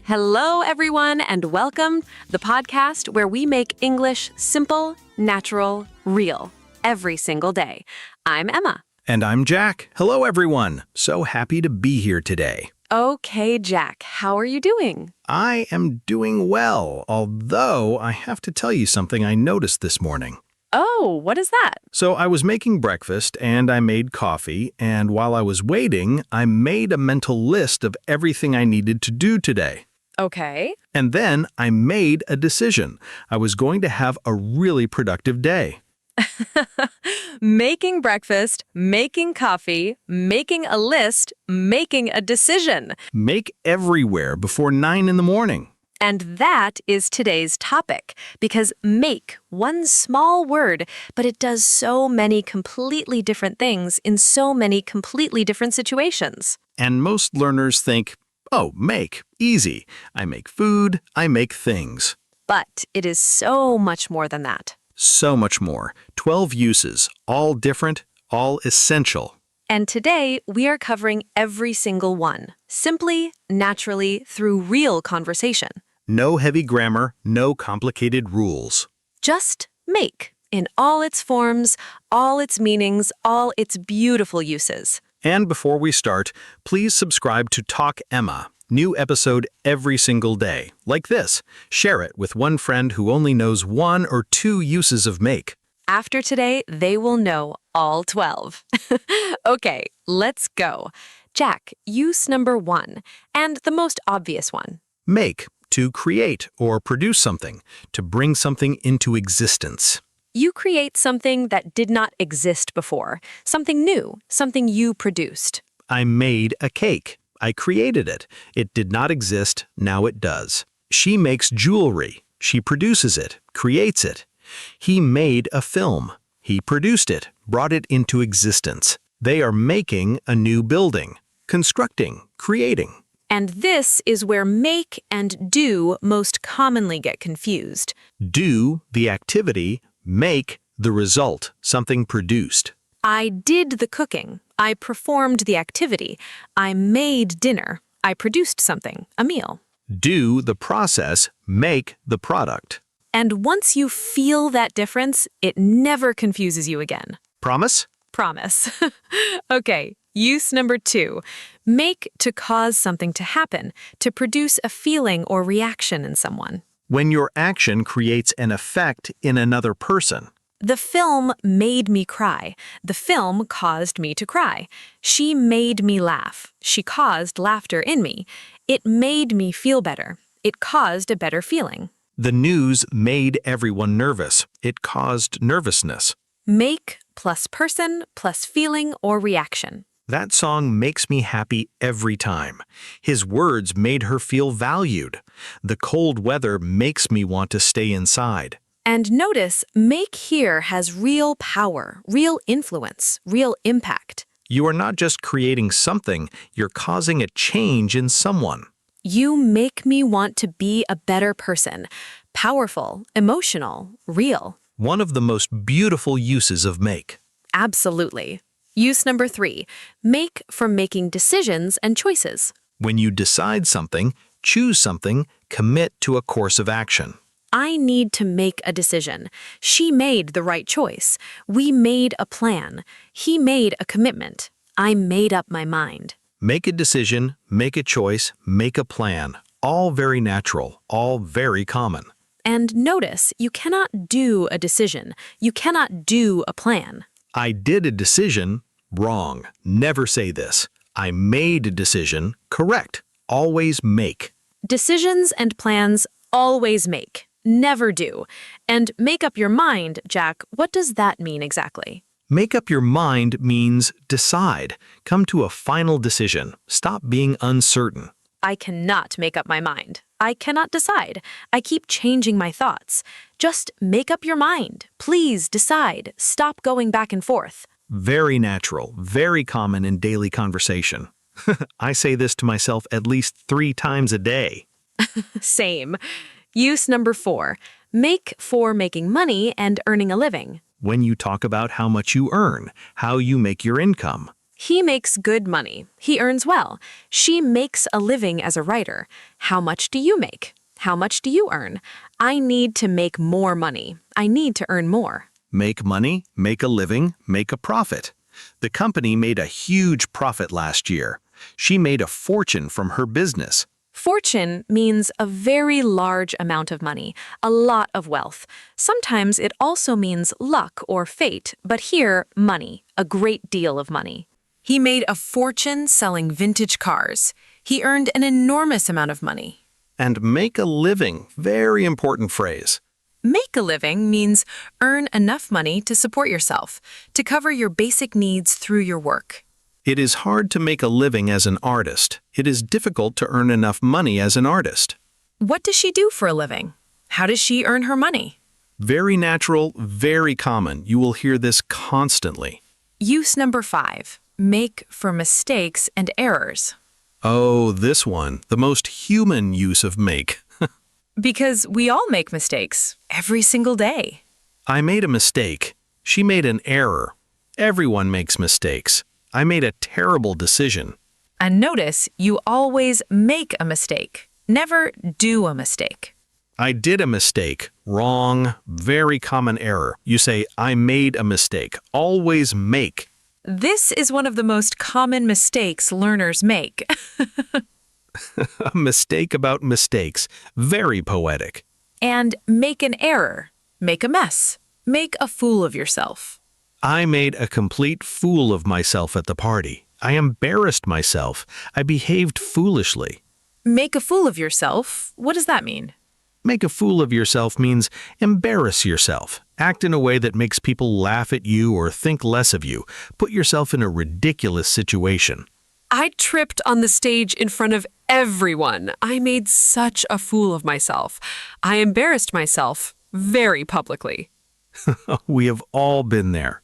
Hello, everyone, and welcome the podcast where we make English simple, natural, real every single day. I'm Emma. And I'm Jack. Hello, everyone. So happy to be here today. Okay, Jack, how are you doing? I am doing well, although I have to tell you something I noticed this morning. Oh, what is that? So I was making breakfast and I made coffee, and while I was waiting, I made a mental list of everything I needed to do today. Okay. And then I made a decision. I was going to have a really productive day. Making breakfast, making coffee, making a list, making a decision. Make everywhere before 9 in the morning. And that is today's topic, because make, one small word, but it does so many completely different things in so many completely different situations. And most learners think, oh, make, easy. I make food, I make things. But it is so much more than that. So much more. 12 uses, all different, all essential. And today, we are covering every single one, simply, naturally, through real conversation. No heavy grammar, no complicated rules. Just make, in all its forms, all its meanings, all its beautiful uses. And before we start, please subscribe to Talk Emma. New episode every single day. Like this. Share it with one friend who only knows 1 or 2 uses of make. After today, they will know all 12. Okay, let's go. Jack, use number 1, and the most obvious one. Make, to create or produce something, to bring something into existence. You create something that did not exist before, something new, something you produced. I made a cake. I created it. It did not exist, now it does. She makes jewelry. She produces it, creates it. He made a film. He produced it, brought it into existence. They are making a new building, constructing, creating. And this is where make and do most commonly get confused. Do, the activity, make, the result, something produced. I did the cooking. I performed the activity. I made dinner. I produced something, a meal. Do, the process, make, the product. And once you feel that difference, it never confuses you again. Promise? Promise. Okay, use number 2. Make to cause something to happen, to produce a feeling or reaction in someone. When your action creates an effect in another person. The film made me cry. The film caused me to cry. She made me laugh. She caused laughter in me. It made me feel better. It caused a better feeling. The news made everyone nervous. It caused nervousness. Make plus person plus feeling or reaction. That song makes me happy every time. His words made her feel valued. The cold weather makes me want to stay inside. And notice, make here has real power, real influence, real impact. You are not just creating something, you're causing a change in someone. You make me want to be a better person. Powerful, emotional, real. One of the most beautiful uses of make. Absolutely. Use number 3. Make for making decisions and choices. When you decide something, choose something, commit to a course of action. I need to make a decision. She made the right choice. We made a plan. He made a commitment. I made up my mind. Make a decision, make a choice, make a plan. All very natural, all very common. And notice, you cannot do a decision. You cannot do a plan. I did a decision, wrong. Never say this. I made a decision, correct. Always make. Decisions and plans always make. Never do. And make up your mind, Jack, what does that mean exactly? Make up your mind means decide. Come to a final decision. Stop being uncertain. I cannot make up my mind. I cannot decide. I keep changing my thoughts. Just make up your mind. Please decide. Stop going back and forth. Very natural, very common in daily conversation. I say this to myself at least 3 times a day. Same. Use number 4. Make for making money and earning a living. When you talk about how much you earn, how you make your income. He makes good money. He earns well. She makes a living as a writer. How much do you make? How much do you earn? I need to make more money. I need to earn more. Make money, make a living, make a profit. The company made a huge profit last year. She made a fortune from her business. Fortune means a very large amount of money, a lot of wealth. Sometimes it also means luck or fate, but here, money, a great deal of money. He made a fortune selling vintage cars. He earned an enormous amount of money. And make a living, very important phrase. Make a living means earn enough money to support yourself, to cover your basic needs through your work. It is hard to make a living as an artist. It is difficult to earn enough money as an artist. What does she do for a living? How does she earn her money? Very natural, very common. You will hear this constantly. Use number 5. Make for mistakes and errors. Oh, this one, the most human use of make. Because we all make mistakes every single day. I made a mistake. She made an error. Everyone makes mistakes. I made a terrible decision. And notice, you always make a mistake, never do a mistake. I did a mistake. Wrong. Very common error. You say, I made a mistake. Always make. This is one of the most common mistakes learners make. A mistake about mistakes. Very poetic. And make an error. Make a mess. Make a fool of yourself. I made a complete fool of myself at the party. I embarrassed myself. I behaved foolishly. Make a fool of yourself? What does that mean? Make a fool of yourself means embarrass yourself. Act in a way that makes people laugh at you or think less of you. Put yourself in a ridiculous situation. I tripped on the stage in front of everyone. I made such a fool of myself. I embarrassed myself very publicly. We have all been there.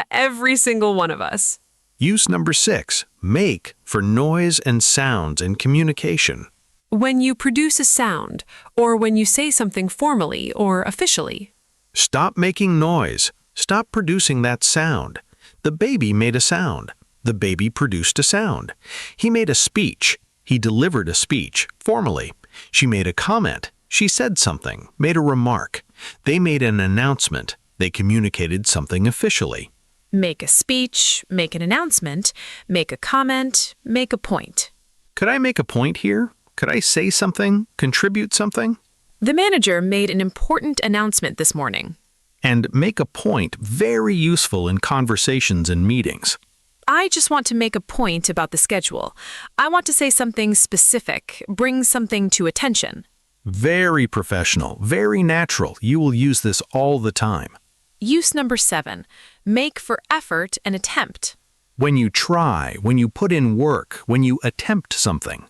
Every single one of us. Use number 6. Make for noise and sounds in communication. When you produce a sound, or when you say something formally or officially. Stop making noise. Stop producing that sound. The baby made a sound. The baby produced a sound. He made a speech. He delivered a speech, formally. She made a comment. She said something, made a remark. They made an announcement. They communicated something officially. Make a speech, make an announcement, make a comment, make a point. Could I make a point here? Could I say something? Contribute something? The manager made an important announcement this morning. And make a point very useful in conversations and meetings. I just want to make a point about the schedule. I want to say something specific, bring something to attention. Very professional, very natural. You will use this all the time. Use number 7. Make for effort and attempt. When you try, when you put in work, when you attempt something.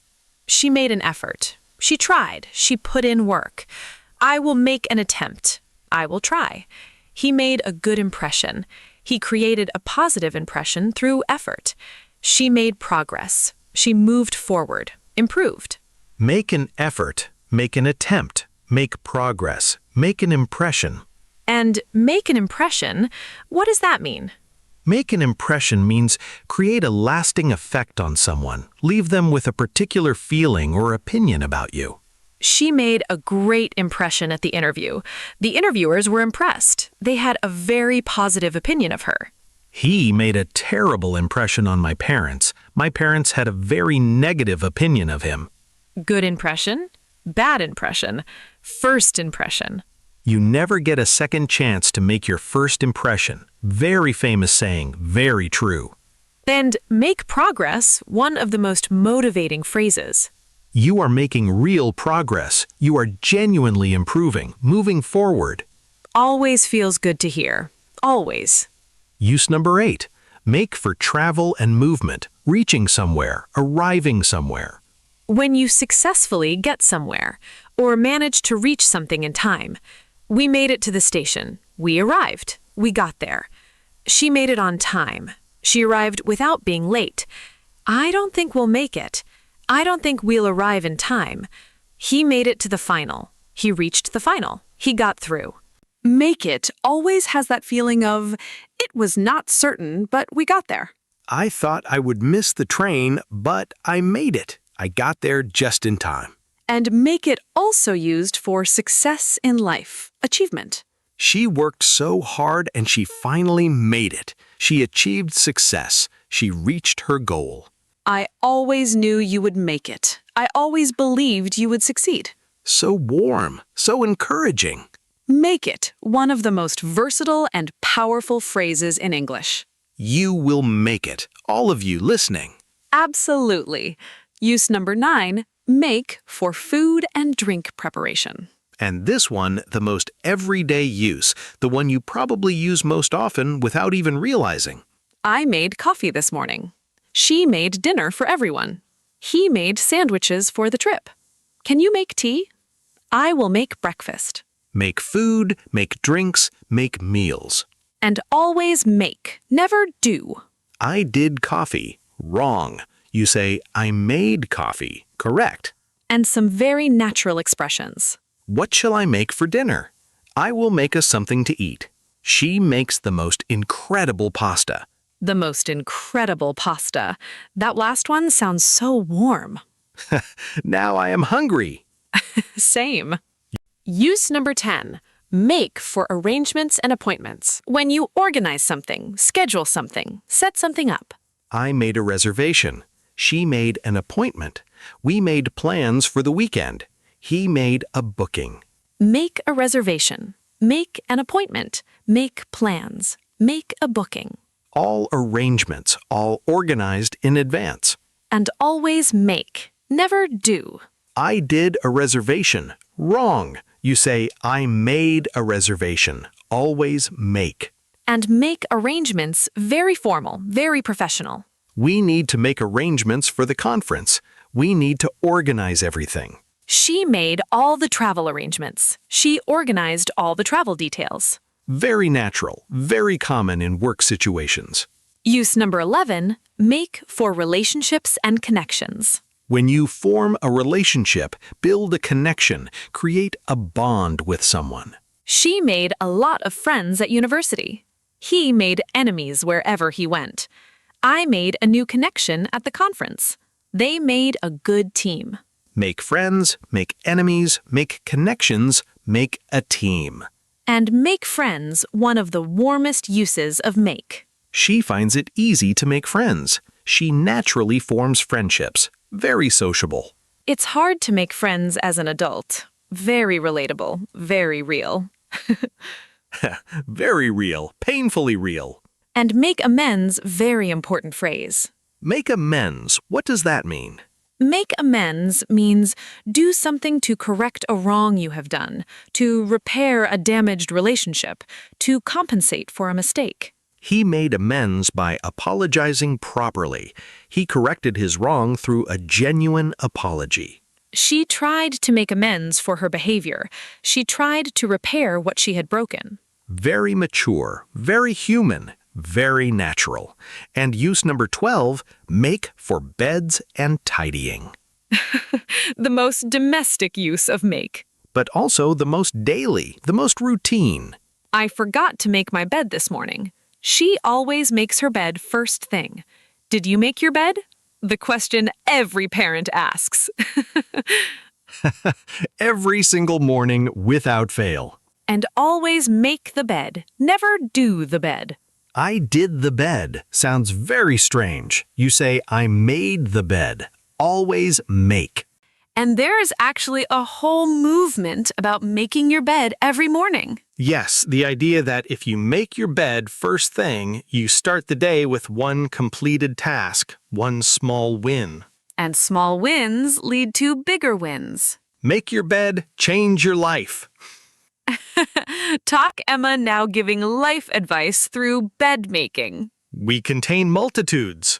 She made an effort. She tried. She put in work. I will make an attempt. I will try. He made a good impression. He created a positive impression through effort. She made progress. She moved forward, improved. Make an effort, make an attempt, make progress, make an impression. And make an impression, what does that mean? Make an impression means create a lasting effect on someone, leave them with a particular feeling or opinion about you. She made a great impression at the interview. The interviewers were impressed. They had a very positive opinion of her. He made a terrible impression on my parents. My parents had a very negative opinion of him. Good impression, bad impression, first impression. You never get a second chance to make your first impression. Very famous saying, very true. And make progress, one of the most motivating phrases. You are making real progress. You are genuinely improving, moving forward. Always feels good to hear. Always. Use number 8. Make for travel and movement, reaching somewhere, arriving somewhere. When you successfully get somewhere, or manage to reach something in time. We made it to the station. We arrived. We got there. She made it on time. She arrived without being late. I don't think we'll make it. I don't think we'll arrive in time. He made it to the final. He reached the final. He got through. Make it always has that feeling of, it was not certain, but we got there. I thought I would miss the train, but I made it. I got there just in time. And make it also used for success in life, achievement. She worked so hard and she finally made it. She achieved success. She reached her goal. I always knew you would make it. I always believed you would succeed. So warm, so encouraging. Make it, one of the most versatile and powerful phrases in English. You will make it, all of you listening. Absolutely. Use number 9, make for food and drink preparation. And this one, the most everyday use, the one you probably use most often without even realizing. I made coffee this morning. She made dinner for everyone. He made sandwiches for the trip. Can you make tea? I will make breakfast. Make food, make drinks, make meals. And always make, never do. I did coffee. Wrong. You say, I made coffee. Correct. And some very natural expressions. What shall I make for dinner? I will make us something to eat. She makes the most incredible pasta. The most incredible pasta. That last one sounds so warm. Now I am hungry. Same. Use number 10. Make for arrangements and appointments. When you organize something, schedule something, set something up. I made a reservation. She made an appointment. We made plans for the weekend. He made a booking. Make a reservation. Make an appointment. Make plans. Make a booking. All arrangements, all organized in advance. And always make, never do. I did a reservation. Wrong. You say, I made a reservation. Always make. And make arrangements very formal, very professional. We need to make arrangements for the conference. We need to organize everything. She made all the travel arrangements. She organized all the travel details. Very natural, very common in work situations. Use number 11, make for relationships and connections. When you form a relationship, build a connection, create a bond with someone. She made a lot of friends at university. He made enemies wherever he went. I made a new connection at the conference. They made a good team. Make friends, make enemies, make connections, make a team. And make friends one of the warmest uses of make. She finds it easy to make friends. She naturally forms friendships. Very sociable. It's hard to make friends as an adult. Very relatable, very real. Very real, painfully real. And make amends, very important phrase. Make amends. What does that mean? Make amends means do something to correct a wrong you have done, to repair a damaged relationship, to compensate for a mistake. He made amends by apologizing properly. He corrected his wrong through a genuine apology. She tried to make amends for her behavior. She tried to repair what she had broken. Very mature, very human, very natural. And use number 12, make for beds and tidying. The most domestic use of make. But also the most daily, the most routine. I forgot to make my bed this morning. She always makes her bed first thing. Did you make your bed? The question every parent asks. Every single morning without fail. And always make the bed, never do the bed. I did the bed sounds very strange. You say, I made the bed. Always make. And there is actually a whole movement about making your bed every morning. Yes, the idea that if you make your bed first thing, you start the day with one completed task, one small win. And small wins lead to bigger wins. Make your bed, change your life. Talk Emma now giving life advice through bed making. We contain multitudes.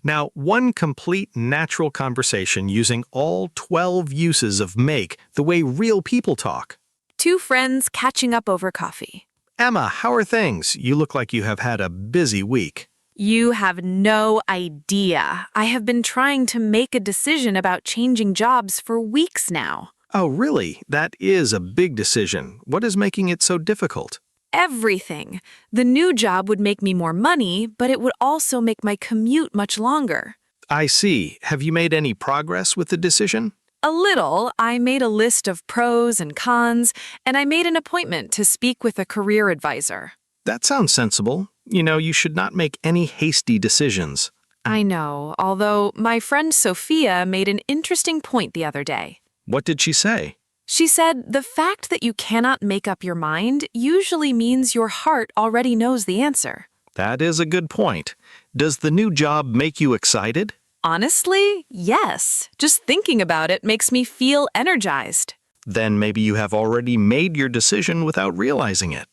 Now, one complete natural conversation using all 12 uses of make the way real people talk. Two friends catching up over coffee. Emma, how are things? You look like you have had a busy week. You have no idea. I have been trying to make a decision about changing jobs for weeks now. Oh, really? That is a big decision. What is making it so difficult? everything. The new job would make me more money, but it would also make my commute much longer. I see. Have you made any progress with the decision? A little. I made a list of pros and cons, and I made an appointment to speak with a career advisor. That sounds sensible. You should not make any hasty decisions. I know, although my friend Sophia made an interesting point the other day. What did she say? She said the fact that you cannot make up your mind usually means your heart already knows the answer. That is a good point. Does the new job make you excited? Honestly, yes. Just thinking about it makes me feel energized. Then maybe you have already made your decision without realizing it.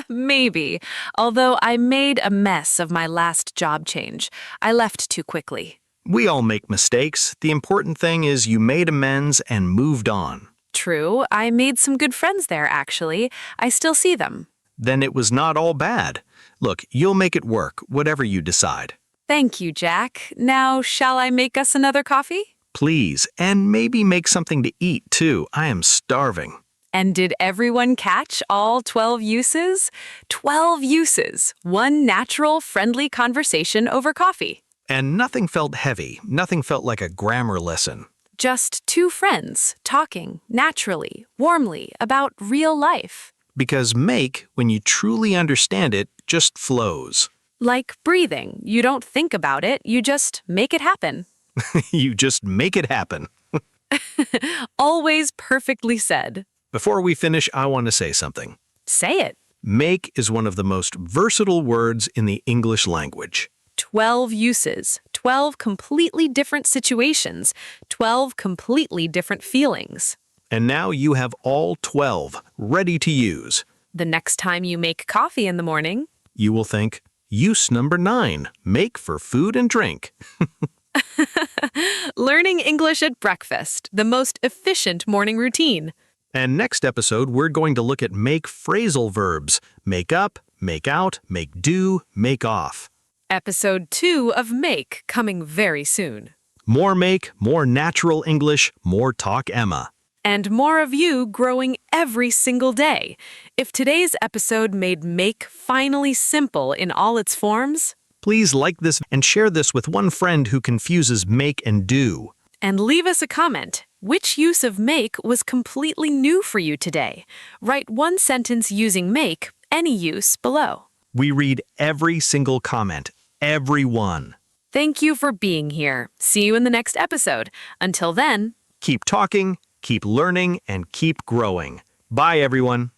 Maybe. Although I made a mess of my last job change. I left too quickly. We all make mistakes. The important thing is you made amends and moved on. True, I made some good friends there, actually. I still see them. Then it was not all bad. Look, you'll make it work, whatever you decide. Thank you, Jack. Now, shall I make us another coffee? Please, and maybe make something to eat, too. I am starving. And did everyone catch all 12 uses? 12 uses. One natural, friendly conversation over coffee. And nothing felt heavy. Nothing felt like a grammar lesson. Just two friends talking naturally, warmly about real life. Because make, when you truly understand it, just flows. Like breathing. You don't think about it, you just make it happen. You just make it happen. Always perfectly said. Before we finish, I want to say something. Say it. Make is one of the most versatile words in the English language. 12 uses, 12 completely different situations, 12 completely different feelings. And now you have all 12 ready to use. The next time you make coffee in the morning, You will think, use number 9, make for food and drink. learning English at breakfast, the most efficient morning routine. And next episode, we're going to look at make phrasal verbs. Make up, make out, make do, make off. Episode 2 of Make coming very soon. More make, more natural English, more talk Emma. And more of you growing every single day. If today's episode made make finally simple in all its forms, Please like this and share this with one friend who confuses make and do. and leave us a comment. Which use of make was completely new for you today? Write one sentence using make, any use, below. We read every single comment, every one. Thank you for being here. See you in the next episode. Until then, Keep talking, keep learning, and keep growing. Bye, everyone.